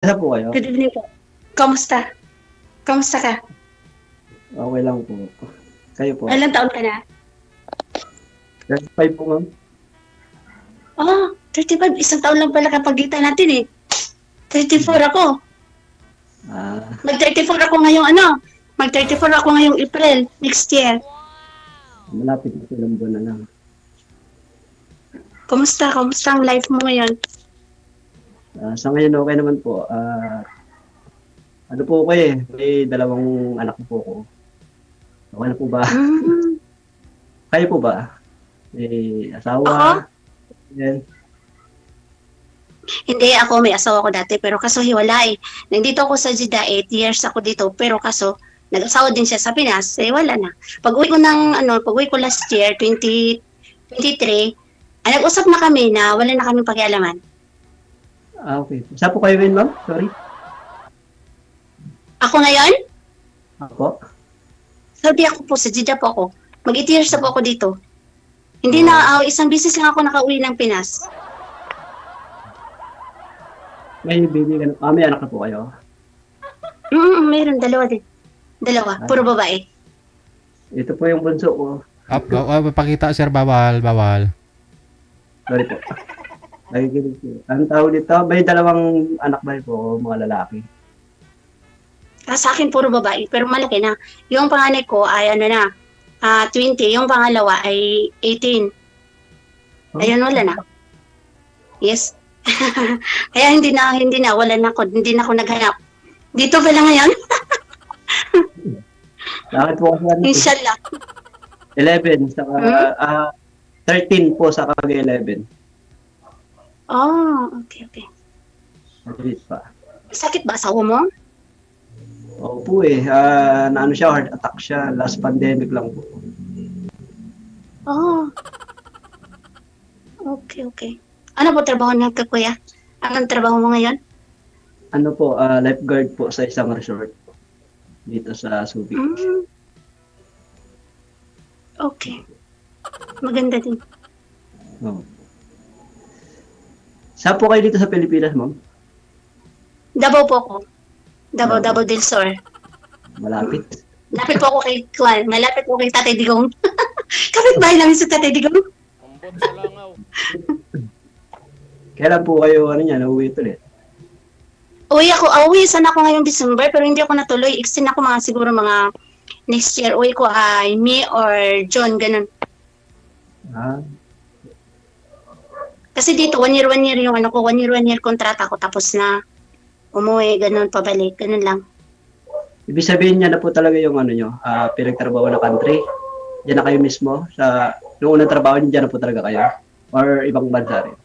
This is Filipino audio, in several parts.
Isa po kayo? Good evening po. Kamusta? Kamusta ka? Okay lang po. Kayo po? Ilang taon ka na? 35 po, ma'am. Oh, 35. Isang taon lang pala kapagitan natin eh. 34 ako. Mag-34 ako ngayong Mag-34 ako ngayong April next year. Malapit na silang buwan na lang. Kumusta? Kumusta ang life mo ngayon? Sa ngayon, okay naman po. Ano po ko eh, may dalawang anak po ko. Okay na po ba? Kayo po ba? May asawa? Ako? Yan. Hindi, ako may asawa ko dati pero kaso hiwalay. Nandito ako sa Jeddah, 8 years ako dito pero kaso nag-asawa din siya sa Pinas, eh wala na. Pag-uwi ko last year, 2023, nag-usap na kami na wala na kaming pakialaman. Okay. Saan po kayo ngayon, ma'am? Sorry. Ako ngayon? Ako? Saudi ako po, sa Jeddah po ako. Mag-8 years na po ako dito. Hindi na, isang bisis lang ako nakauwi ng Pinas. May baby ka na. May anak na po kayo? Mayroon, dalawa din. Dalawa, puro babae. Ito po yung bunso ko. Pakita, sir, bawal. Sorry po. Nakikinig po. Ang tawag dito, may dalawang anak ba po, mga lalaki? Sa akin, puro babae, pero malaki na. Yung panganay ko ay 20. Yung pangalawa ay 18. Ayun, wala na. Yes. Kaya hindi na, wala na ako, hindi na ako naghanap. Dito pala ngayon? Bakit po kasi Inshallah. 11, saka 13 po sa kag 11. Oh, okay. Mabilis pa. Sakit ba asawa mo? Opo eh, naano siya, heart attack siya, last pandemic lang po. Oh. Okay. Ano po trabaho niya ka, kuya? Anong trabaho mo ngayon? Ano po, lifeguard po sa isang resort dito sa Subic. Okay. Maganda din. Oh. Saan po kayo dito sa Pilipinas, ma'am? Davao po ako. Davao del Sur. Malapit. Malapit po ako kay Tatay Digong. Kapit-bahay namin sa Tatay Digong. Ambon sa langaw. Kailan po kayo, nauwi ito ulit? Uwi sana ako ngayong December pero hindi ako natuloy. Extend ako siguro mga next year. Uwi ko ay May or June, ganun. Kasi dito, 1 year yung 1 year kontrata ko tapos na umuwi, ganun, pabalik, ganun lang. Ibig sabihin niya na po talaga yung pinagtrabaho na country. Diyan na kayo mismo? Noong unang trabaho niyo, diyan na po talaga kayo? Or ibang bansa rin?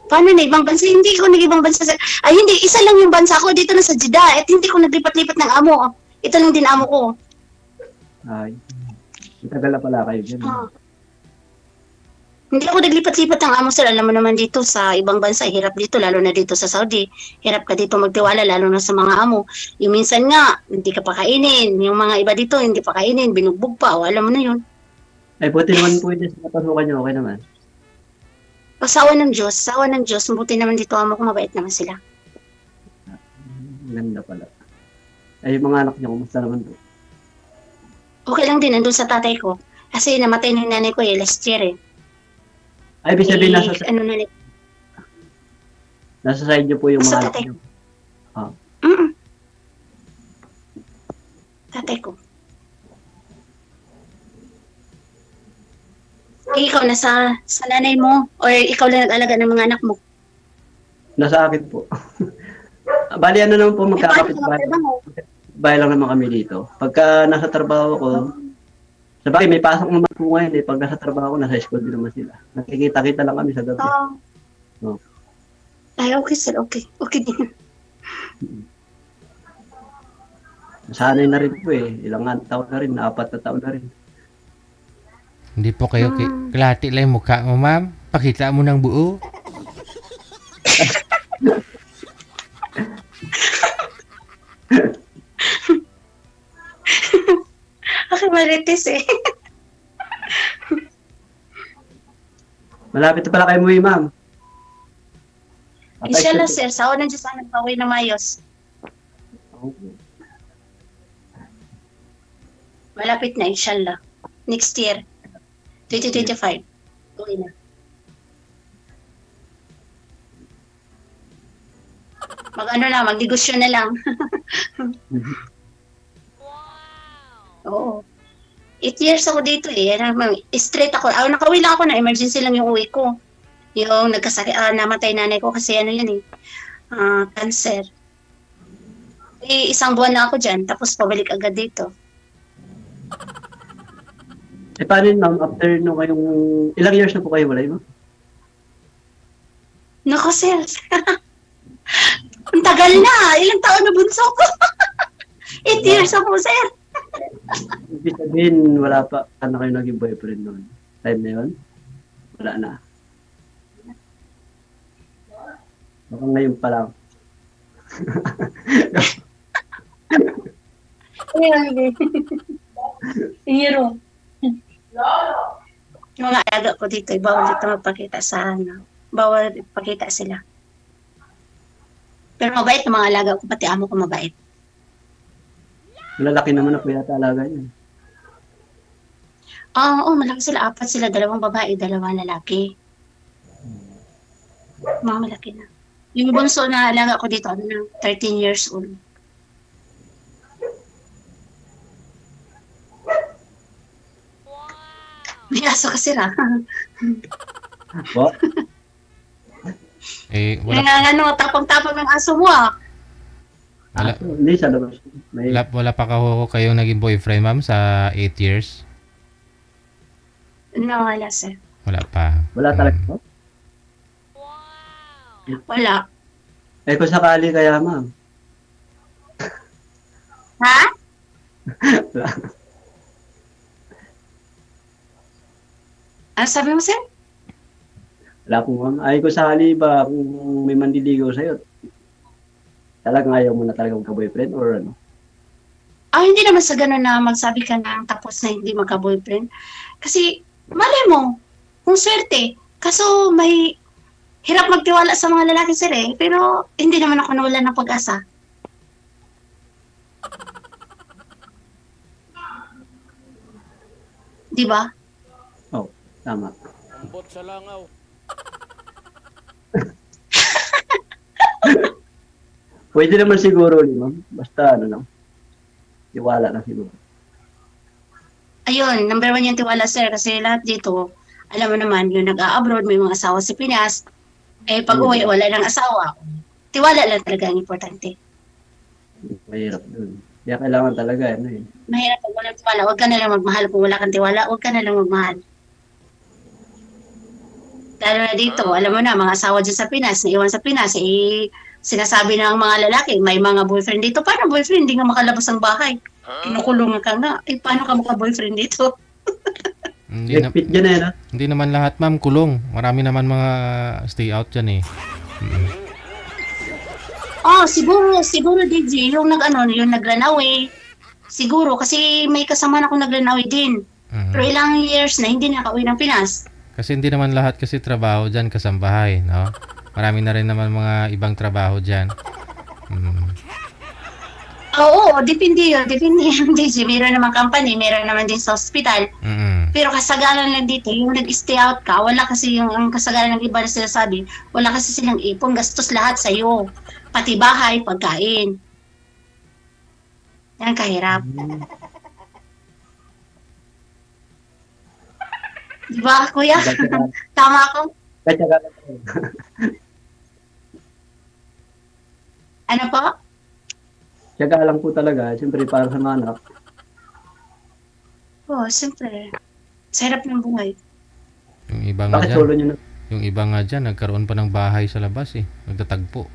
Paano na ibang bansa? Hindi ko nag-ibang bansa. Hindi. Isa lang yung bansa ko dito na sa Jeddah. At hindi ko naglipat-lipat ng amo. Ito lang din amo ko. Ay. Matagal na pala kayo dyan. Hindi ako naglipat-lipat ng amo, sir. Alam mo naman dito sa ibang bansa, hirap dito, lalo na dito sa Saudi. Hirap ka dito magtiwala, lalo na sa mga amo. Yung minsan nga, hindi ka pa kainin. Yung mga iba dito, hindi pa kainin. Binugbog pa. Alam mo na yun. Ay, buti naman po yun sa pasukan niyo. Okay naman. Sawa ng Diyos. Mabuti naman dito amo ko, mabait naman sila. Ganda pala. Ay, yung mga anak niyo, kumusta naman po? Okay lang din, nandun sa tatay ko. Kasi namatay na yung nanay ko last year eh. Ay, ibig sabihin, nasa side niyo po yung mga anak niyo. Tatay ko. Ikaw, nasa nanay mo? Or ikaw lang nag-alaga ng mga anak mo? Nasa akin po. Bali, naman po, magkakapit-bahay. Bahay lang naman kami dito. Pagka nasa trabaho ko, sabagay, may pasok naman po ngayon eh. Pag nasa trabaho ko, nasa school din naman sila. Nakikita-kita lang kami sa gabi. Ay, okay sir, okay. Okay din. Nasanay na rin po eh. Ilang taon na rin, 4 na taon na rin. Hindi po kayo kalahati lang yung mukha mo, ma'am. Pakita mo ng buo. Okay, marites eh. Malapit na pala kayo muwi, ma'am. Inshallah. Inshallah, sir. Sa unang Diyos ang nagpaway na mayos. Okay. Malapit na, inshallah. Next year. 2025. Okay na. Mag-negosyo na lang. Oo. 8 years ako dito eh. Straight ako. Nakauwi lang ako na emergency lang yung uwi ko. Yung namatay nanay ko kasi ano yun eh. Cancer. Eh, 1 buwan na ako dyan. Tapos pabalik agad dito. Eh, paano yun, ma'am? After no kayong... Ilang years na po kayo walay, ma'am? Nako, sir. Ang tagal na. Ilang taon na bunso ko. 8 years ako, sir. Ibig sabihin, wala pa na kayo naging boyfriend noon. Time na yun? Wala na. Baka ngayon pa lang. Hero. Yung mga alaga ko dito, bawal dito magpakita sa bawal ipakita sila. Pero mabait ng mga alaga ko, pati amo ko mabait. Malalaki naman na po yata alaga niya. Oo, malaki sila. 4 sila, 2 babae, 2 lalaki. Mga malaki na. Yung bunso na alaga ko dito, 13 years old. May aso kasi ra. What? Wala, tapang-tapang ng aso mo ah. Hindi sa labas. wala pa kayong naging boyfriend, ma'am, sa 8 years? No, wala sir. Wala pa. Wala talaga po? Wala. Eh, kung sakali kaya, ma'am. Ha? Ano sabi mo sir? Wala po, ma'am. Ay, kung sakali ba, kung may mandiligaw sa'yo, talagang ayaw mo na talaga magka-boyfriend or ano? Hindi naman sa ganun na magsabi ka na tapos na hindi magka-boyfriend. Kasi, malay mo, kung swerte. Kaso, may hirap magtiwala sa mga lalaki sir eh. Pero, hindi naman ako nawala ng pag-asa. Di ba? Oh, tama. Ambot sa langaw. Pwede naman siguro, ma'am. Basta ano lang. Tiwala na siguro. Ayun, number 1 yung tiwala sir. Kasi lahat dito, alam mo naman, yung nag-a-abroad, may mga asawa sa Pinas. Eh, pag uwi, wala ng asawa. Tiwala lang talaga ang importante. Mahirap dun. Kaya kailangan talaga, ano eh. Mahirap pag walang tiwala. Huwag ka na lang magmahal. Kung wala kang tiwala, huwag ka na lang magmahal. Lalo na dito, alam mo na, mga asawa dyan sa Pinas, naiwan sa Pinas, eh, sinasabi ng mga lalaki, may mga boyfriend dito. Paano boyfriend? Hindi nga makalabas ng bahay. Kinukulong ka nga. Eh, paano ka maka-boyfriend dito? Nagpit dyan eh, no? Hindi naman lahat, ma'am, kulong. Marami naman mga stay out dyan eh. Siguro DJ, yung nag-runaway. Siguro, kasi may kasama na akong nag-runaway din. Pero ilang years na, hindi nakauwi ng Pinas. Kasi hindi naman lahat kasi trabaho dyan kasambahay, no? Marami na rin naman mga ibang trabaho dyan. Oo, depende yun. Depende yung DJ. Meron naman company, meron naman din sa hospital. Pero kasagalan lang dito, yung nag-stay out ka, wala kasi ang kasagalan ng iba na sinasabi, wala kasi silang ipon, gastos lahat sa'yo. Pati bahay, pagkain. Yan kahirap. Diba, kuya? Tama ako? Ano po? Tiyaga lang po talaga. Siyempre, para sa mga anak. Siyempre. Sarap ng buhay. Yung iba nga Bakit dyan, solo nyo na? yung iba nga dyan, nagkaroon pa ng bahay sa labas eh. Nagtatagpo.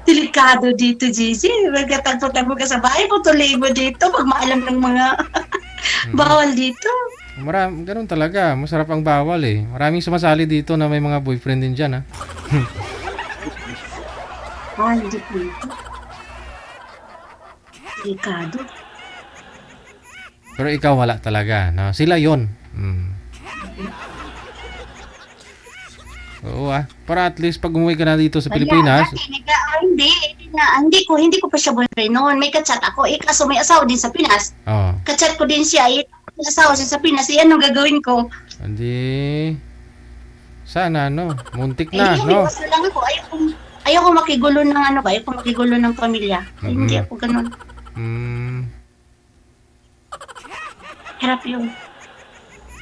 Delikado dito, Gigi. Magkatagpo-tagpo ka sa bahay, putuloy mo dito pag maalam ng mga bawal dito. Ganun talaga. Masarap ang bawal eh. Maraming sumasali dito na may mga boyfriend din dyan, ha? Hindi po ito. Delikado. Pero ikaw wala talaga, no? Sila yon. Oo para at least pag umuwi ka na dito sa Kaya, Pilipinas. dati, hindi ko pa siya boyfriend noon. May kachat ako. Kaso may asawa din sa Pinas. Oo. Kachat ko din siya. May asawa siya sa Pinas. Anong gagawin ko? Hindi. Sana, muntik na, Umiwas na lang ako. Ayoko makigulo ng ayoko makigulo ng pamilya. Hindi ako ganun. Hirap yun.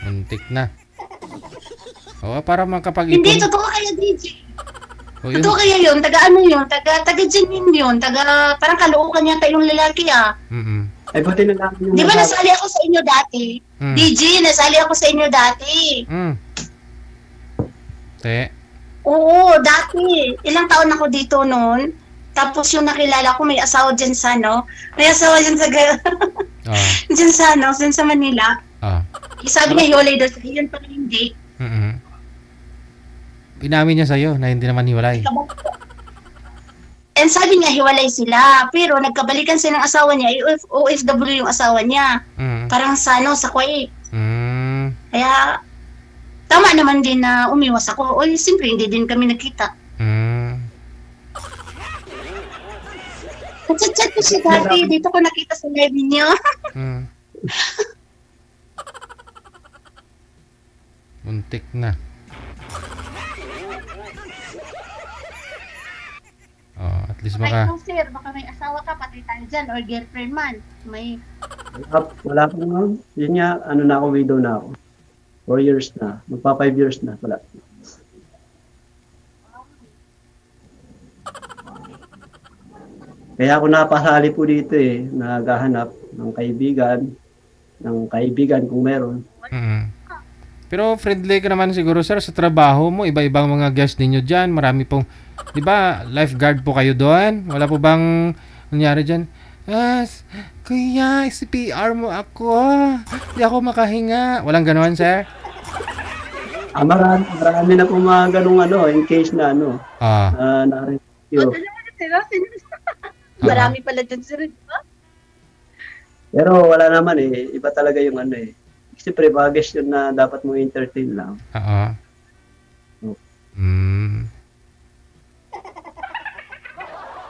Muntik na. Oo, para makapag-ipon. Hindi, totoo kaya, DJ. O, yun. Totoo kaya yun. Taga Jenin yun. Parang kalookan yata yung lalaki Ay, buti na lang yung... Di ba nasali ako sa inyo dati? DJ, nasali ako sa inyo dati. Te. Oo, dati. Ilang taon ako dito noon. Tapos yung nakilala ko, may asawa dyan sa, May asawa dyan sa, dyan sa, dyan sa Manila. Sabi niya, hiwalay daw sa yun pala hindi. Inamin niya sa'yo na hindi naman hiwalay. And sabi niya, hiwalay sila. Pero nagkabalikan silang asawa niya, OFW yung asawa niya. Parang sa Kuwait. Kaya, tama naman din na umiwas ako. Siyempre, hindi din kami nakita. Chat ko siya dati. Dito ko nakita sa live niyo. Muntik na. At least Sir, baka may asawa ka, patay tayo dyan, or girlfriend man. May... Wala po nga. Yun nga, na ako, widow na ako. 4 years na. Magpa 5 years na. Wala. Kaya ako napasali po dito naghahanap ng kaibigan kung meron. Pero friendly ka naman siguro, sir, sa trabaho mo. Iba-ibang mga guest ninyo dyan. Marami pong, di ba, lifeguard po kayo doon? Wala po bang nangyari dyan? Kuya, CPR mo ako. Di ako makahinga. Walang gano'n, sir? Marami na po mga ganung in case na na-rescue. Marami pala dyan, sir. Pero wala naman iba talaga yung Siyempre, mga guest yun na dapat mo entertain lang.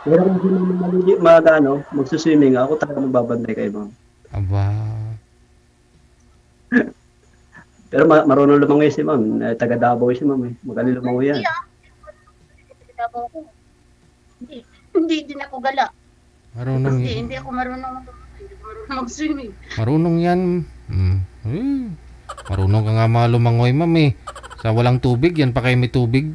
Pero kung hindi magsuswimming, ako talaga magbabantay kay ma'am. Aba. Pero marunong lumangoy si ma'am. Taga Davao si ma'am. Magaling lumangoy yan. Hindi din ako gala. Marunong Hindi ako marunong mag-swimming. Marunong yan. Marunong ka nga mga lumangoy, ma'am Sa walang tubig, yan pa kayo may tubig.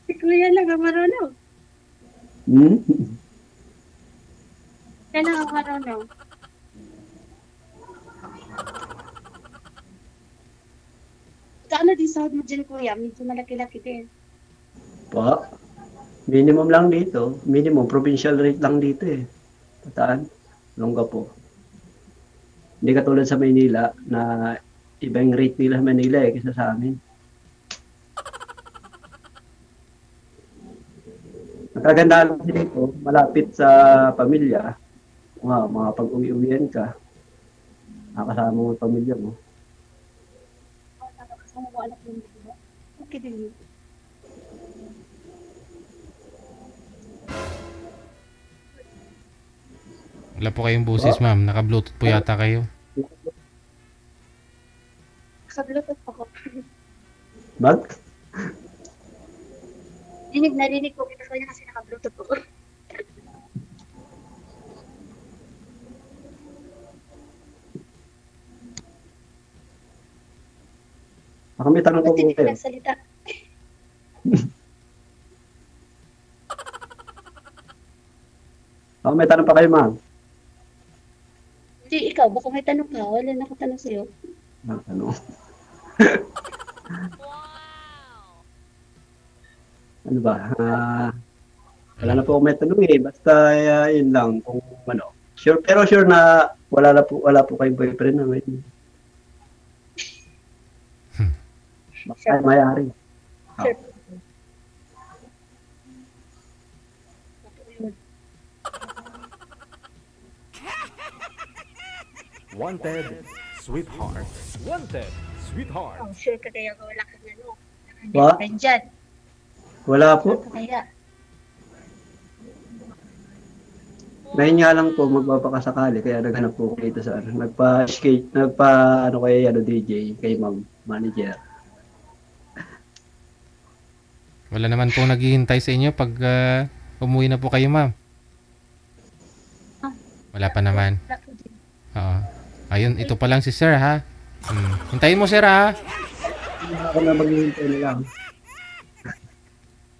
Si Kuya lang ang marunong. Kaya lang ang marunong. Saan din sahod mo dyan, Kuya? Medyo malaki-laki din. Minimum lang dito. Minimum, provincial rate lang dito Tataan, Longga po. Hindi katulad sa Maynila na ibang rate nila sa Manila kaysa sa amin. Nakaganda lang dito, malapit sa pamilya. Mga pag-uwi-uwian ka, nakasama mo ang pamilya mo. Okay din. Wala po kayong busis, ma'am. Naka-bluetooth po yata kayo. Naka-bluetooth ako. Bag? Narinig ko kita kanya kasi naka-bluetooth ako. Baka may tanong ko po kayo. Nagsalita. Baka may tanong pa kayo, ma'am. Hindi, ikaw. Baka may tanong ka. Wala na ako tanong sa'yo. Ano? Ano ba? Wala na po ako may tanong Basta yun lang. Kung Sure, pero sure na wala po kayong boyfriend na may. Baka mayari. Sure. Wanted, sweetheart. Wanted, sweetheart. Oh, sure ka kaya wala kang ano. What? Nandyan. Wala po. Kaya. Ngayon nga lang po, magpapakasakali, kaya naghanap po kayo dito sa ano. Nagpa-skate, ano kay DJ, kay ma'am, manager. Wala naman po naghihintay sa inyo pag umuwi na po kayo, ma'am. Wala pa naman. Oo. Ayun, ito pa lang si sir, ha? Hintayin mo, sir, ha? Ako na maghihintay na lang.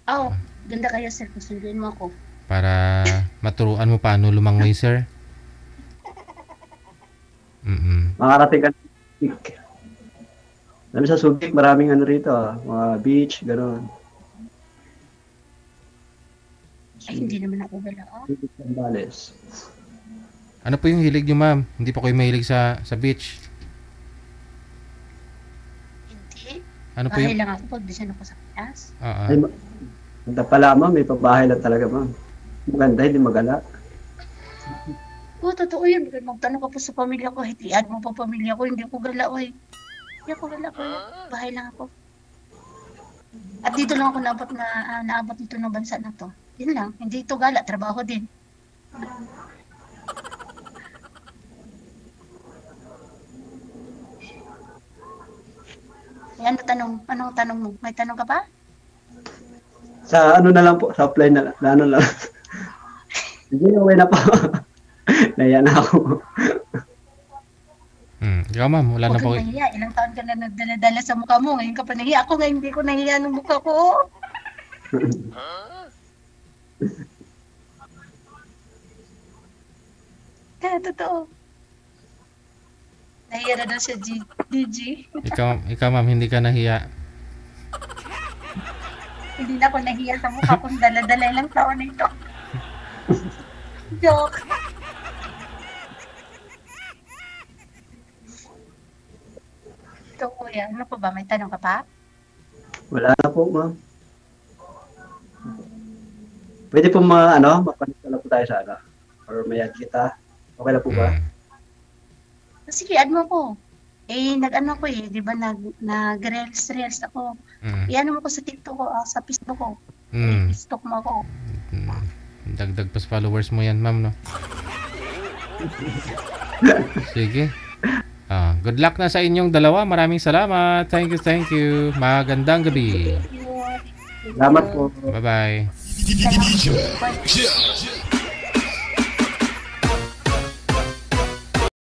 Oh, ganda kayo sir. Kusunduin mo ako. Para maturuan mo paano lumangoy, sir. Makarating ka ng Subic. Alam mo sa Subic, maraming ano rito, mga beach, gano'n. Ay, hindi naman ako gala. Oh. Sambales. Ano po yung hilig nyo, ma'am? Hindi pa kayo mahilig sa beach? Hindi. Ano po Bahay yung... lang ako pag bisan ako sa Pinas. Ay, ganda pala ma'am, may pabahay lang talaga ma'am. Maganda, hindi magala. Oo, totoo yun. Magtanong ka po sa pamilya ko. Hitian mo pa pamilya ko. Hindi ko gala, oy. Hindi ako gala, oy. Bahay lang ako. At dito lang ako naabot dito ng bansa na to. Yun lang. Hindi ito gala. Trabaho din. Yan, anong tanong mo? May tanong ka pa? Sa ano na lang po, sa offline na ano lang. Hindi, okay na po. Naya na ako. Ikaw, ma'am, wala na Huwag po. kang nahiya. Ilang taon ka na nagdala-dala sa mukha mo. Ngayon ka pa nahiya. Ako nga hindi ko nahiya ng mukha ko. Kaya totoo. Nahiya na daw siya, DG. Ikaw, ma'am, hindi ka nahiya. Hindi na ako nahiya sa mukha kong dala-dala ilang taon na ito. Joke. Ito, kuya. Ano pa ba? May tanong ka pa? Wala na po ma'am. Pwede po mapanik na po tayo sa ano. Or may add kita. Okay na po ba? Sige, add mo ko. Nag-ano ko di ba, nag-reels ako. I-ano mo ko sa TikTok ko, sa Facebook ko. TikTok mo ako. Dagdag pa sa followers mo yan, ma'am, no? Sige. Good luck na sa inyong dalawa. Maraming salamat. Thank you. Magandang gabi. Salamat po. Bye-bye. Salamat.